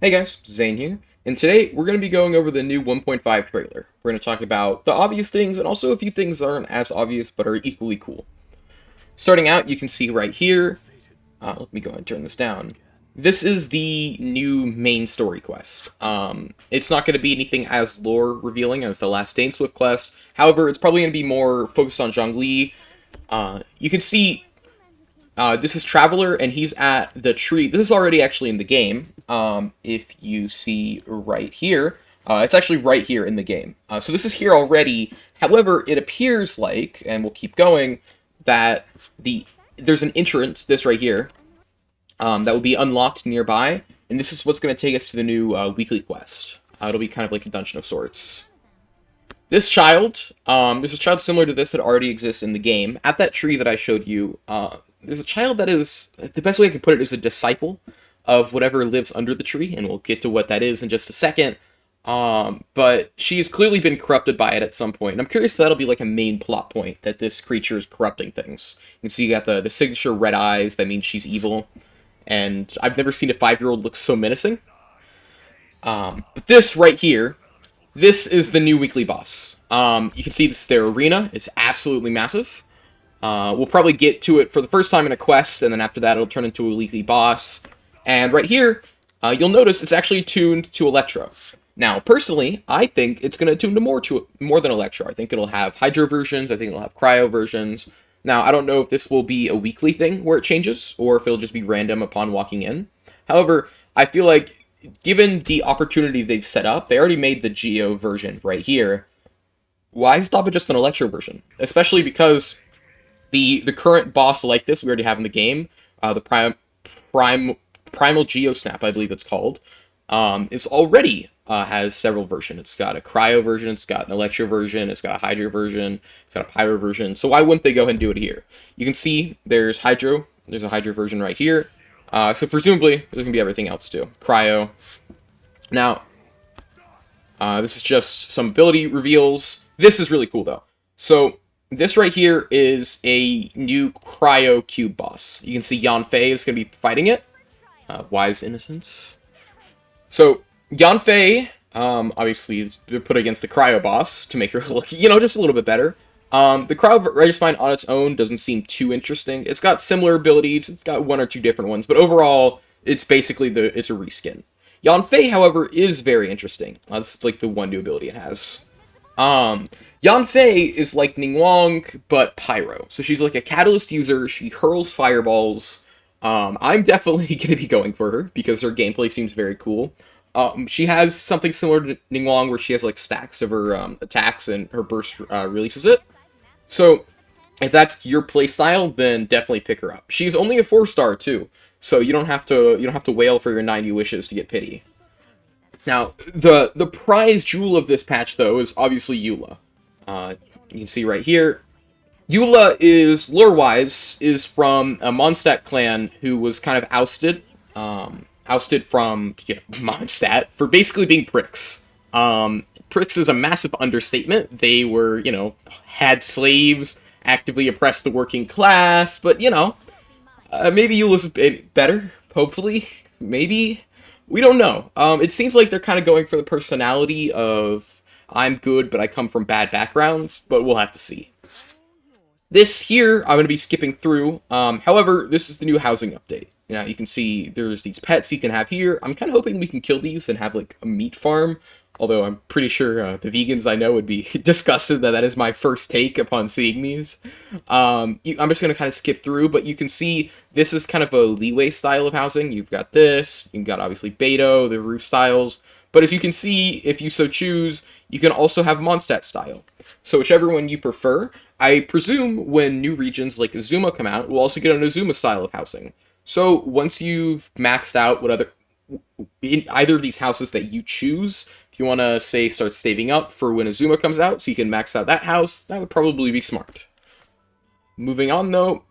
Hey guys, Zane here, and today we're going to be going over the new 1.5 trailer. We're going to talk about the obvious things and also a few things that aren't as obvious but are equally cool. Starting out, you can see right here, let me go ahead and turn this down. This is the new main story quest. It's not going to be anything as lore revealing as the last Dane Swift quest. However, it's probably going to be more focused on Zhongli. You can see this is Traveler, and he's at the tree. This is already actually in the game. If you see right here, it's actually right here in the game. So this is here already. However, it appears like, and we'll keep going, that there's an entrance, this right here, that will be unlocked nearby, and this is what's going to take us to the new weekly quest. It'll be kind of like a dungeon of sorts. This child, there's a child similar to this that already exists in the game. At that tree that I showed you, there's a child that is, the best way I can put it is a disciple of whatever lives under the tree, and we'll get to what that is in just a second. But she's clearly been corrupted by it at some point, and I'm curious if that'll be like a main plot point, that this creature is corrupting things. You can see you got the signature red eyes, that means she's evil, and I've never seen a 5-year-old look so menacing. But this right here, this is the new weekly boss. You can see this is their arena. It's absolutely massive. We'll probably get to it for the first time in a quest, and then after that it'll turn into a weekly boss. And right here, you'll notice it's actually tuned to Electro. Now, personally, I think it's going to tune to more than Electro. I think it'll have Hydro versions. I think it'll have Cryo versions. Now, I don't know if this will be a weekly thing where it changes, or if it'll just be random upon walking in. However, I feel like, given the opportunity they've set up, they already made the Geo version right here. Why stop at just an Electro version? Especially because the current boss like this we already have in the game, the Primal Geo Snap, I believe it's called, is already has several versions. It's got a Cryo version, it's got an Electro version, it's got a Hydro version, it's got a Pyro version. So why wouldn't they go ahead and do it here? You can see there's Hydro. There's a Hydro version right here. So presumably there's gonna be everything else too. Cryo. Now, this is just some ability reveals. This is really cool though. So this right here is a new Cryo Cube boss. You can see Yanfei is going to be fighting it. Wise Innocence. So, Yanfei, obviously, they're put against the Cryo boss to make her look, just a little bit better. The Cryo Registine on its own doesn't seem too interesting. It's got similar abilities. It's got one or two different ones. But overall, it's basically it's a reskin. Yanfei, however, is very interesting. This is like the one new ability it has. Yanfei is like Ningguang, but Pyro. So she's like a Catalyst user, she hurls fireballs. I'm definitely going to be going for her, because her gameplay seems very cool. She has something similar to Ningguang, where she has like stacks of her attacks, and her burst releases it. So, if that's your playstyle, then definitely pick her up. She's only a 4-star too, so you don't have to wail for your 90 wishes to get pity. Now, the prize jewel of this patch, though, is obviously Eula. You can see right here, Eula is, lore-wise, is from a Mondstadt clan who was kind of ousted from Mondstadt for basically being pricks. Pricks is a massive understatement. They were, had slaves, actively oppressed the working class, but, maybe Eula's better, hopefully, maybe. We don't know. It seems like they're kind of going for the personality of, I'm good, but I come from bad backgrounds, but we'll have to see. This here, I'm going to be skipping through. However, this is the new housing update. Now, you can see there's these pets you can have here. I'm kind of hoping we can kill these and have, like, a meat farm. Although I'm pretty sure the vegans I know would be disgusted that is my first take upon seeing these. I'm just going to kind of skip through, but you can see this is kind of a leeway style of housing. You've got this, you've got obviously Beto, the roof styles. But as you can see, if you so choose, you can also have Mondstadt style. So whichever one you prefer. I presume when new regions like Azuma come out, we'll also get an Azuma style of housing. So once you've maxed out in either of these houses that you choose, if you want to, say, start saving up for when Azuma comes out, so you can max out that house, that would probably be smart. Moving on, though,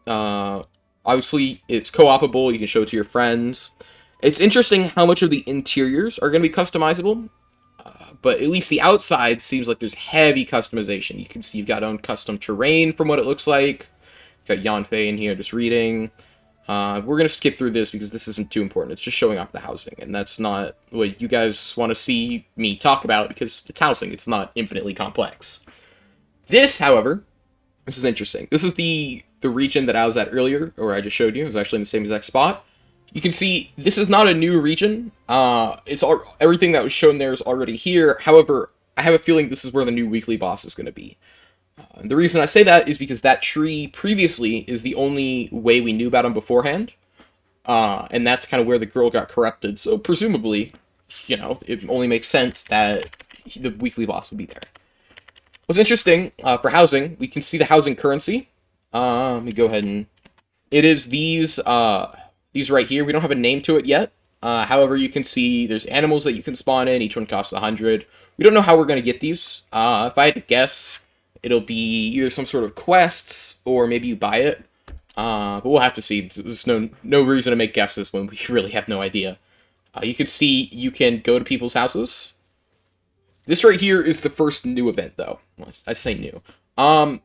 obviously, it's co-opable, you can show it to your friends. It's interesting how much of the interiors are going to be customizable, but at least the outside seems like there's heavy customization. You can see you've got own custom terrain from what it looks like. You've got Yanfei in here just reading. We're going to skip through this because this isn't too important. It's just showing off the housing, and that's not what you guys want to see me talk about because it's housing. It's not infinitely complex. This, however, this is interesting. This is the region that I was at earlier, or I just showed you. It was actually in the same exact spot. You can see this is not a new region. Everything that was shown there is already here. However, I have a feeling this is where the new weekly boss is going to be. The reason I say that is because that tree previously is the only way we knew about him beforehand. And that's kind of where the girl got corrupted. So presumably, it only makes sense that the weekly boss would be there. What's interesting, for housing, we can see the housing currency. Let me go ahead and... It is these right here. We don't have a name to it yet. However, you can see there's animals that you can spawn in. Each one costs 100. We don't know how we're going to get these. If I had to guess, it'll be either some sort of quests or maybe you buy it. But we'll have to see. There's no reason to make guesses when we really have no idea. You can see you can go to people's houses. This right here is the first new event, though. Well, I say new. How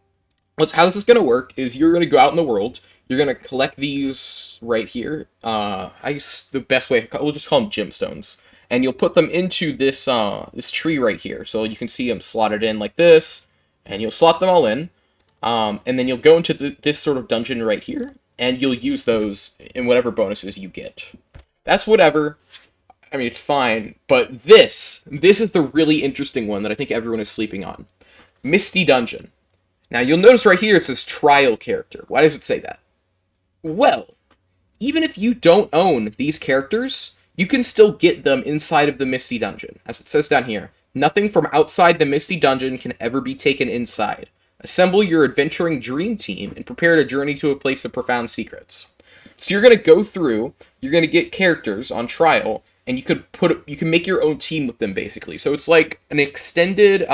this is going to work is you're going to go out in the world. You're going to collect these right here. I guess the best way, we'll just call them gemstones. And you'll put them into this this tree right here. So you can see them slotted in like this. And you'll slot them all in. And then you'll go into this sort of dungeon right here. And you'll use those in whatever bonuses you get. That's whatever. I mean, it's fine. But this is the really interesting one that I think everyone is sleeping on. Misty Dungeon. Now, you'll notice right here it says trial character. Why does it say that? Well, even if you don't own these characters, you can still get them inside of the Misty Dungeon. As it says down here, nothing from outside the Misty Dungeon can ever be taken inside. Assemble your adventuring dream team and prepare to journey to a place of profound secrets. So you're going to go through, you're going to get characters on trial, and you can make your own team with them, basically. So it's like an extended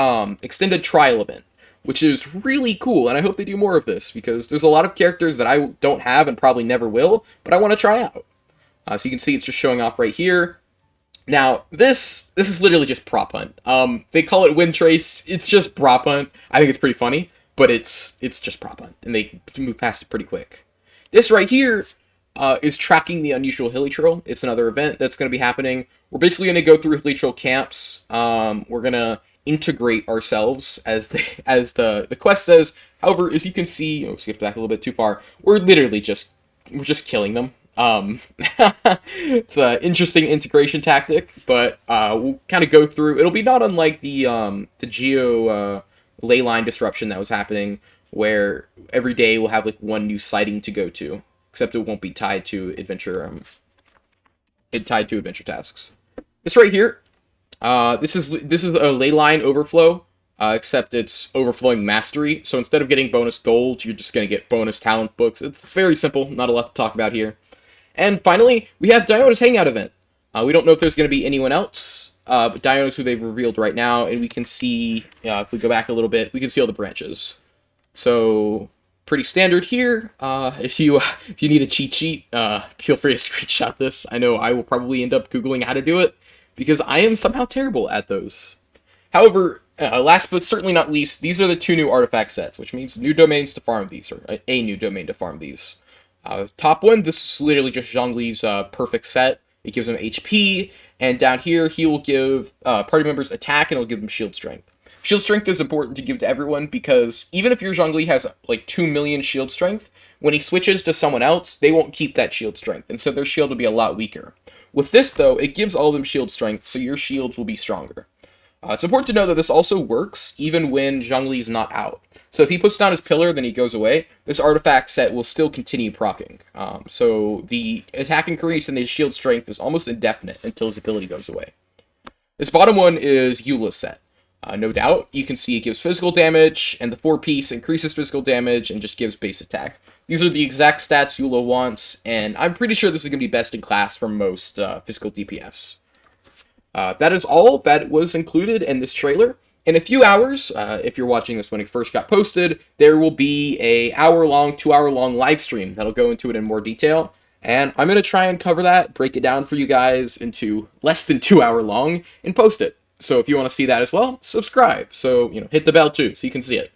trial event, which is really cool, and I hope they do more of this, because there's a lot of characters that I don't have and probably never will, but I want to try out. So you can see it's just showing off right here. Now, this is literally just prop hunt. They call it Wind Trace. It's just prop hunt. I think it's pretty funny, but it's just prop hunt, and they move past it pretty quick. This right here is tracking the unusual Hilly Trail. It's another event that's going to be happening. We're basically going to go through Hilly Trail camps. We're going to integrate ourselves as the quest says. However, as you can see, skip back a little bit too far, we're literally just killing them. It's an interesting integration tactic, but we'll kind of go through. It'll be not unlike the geo ley line disruption that was happening, where every day we'll have like one new sighting to go to, except it won't be tied to adventure tasks. This right here. This is a ley line overflow, except it's overflowing mastery. So instead of getting bonus gold, you're just going to get bonus talent books. It's very simple, not a lot to talk about here. And finally, we have Dino's Hangout event. We don't know if there's going to be anyone else, but Dino's who they've revealed right now, and we can see, if we go back a little bit, we can see all the branches. So, pretty standard here. If you need a cheat sheet, feel free to screenshot this. I know I will probably end up Googling how to do it, because I am somehow terrible at those. However, last but certainly not least, these are the 2 new artifact sets, which means new domains to farm these, or a new domain to farm these. Top one, this is literally just Zhongli's perfect set. It gives him HP, and down here he will give party members attack, and it'll give them shield strength. Shield strength is important to give to everyone, because even if your Zhongli has like 2 million shield strength, when he switches to someone else, they won't keep that shield strength, and so their shield will be a lot weaker. With this, though, it gives all of them shield strength, so your shields will be stronger. It's important to know that this also works even when Zhongli's not out. So if he puts down his pillar, then he goes away, this artifact set will still continue proccing. So the attack increase and the shield strength is almost indefinite until his ability goes away. This bottom one is Eula's set. No doubt, you can see it gives physical damage, and the 4-piece increases physical damage and just gives base attack. These are the exact stats Eula wants, and I'm pretty sure this is going to be best in class for most physical DPS. That is all that was included in this trailer. In a few hours, if you're watching this when it first got posted, there will be a 2-hour-long live stream that'll go into it in more detail. And I'm going to try and cover that, break it down for you guys into less than 2 hour long, and post it. So if you want to see that as well, subscribe. So, hit the bell too, so you can see it.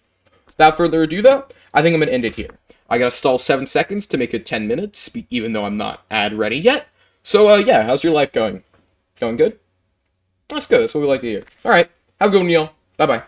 Without further ado, though, I think I'm going to end it here. I gotta stall 7 seconds to make it 10 minutes, even though I'm not ad ready yet. So, yeah, how's your life going? Going good? That's good. That's what we like to hear. Alright, have a good one, y'all. Bye-bye.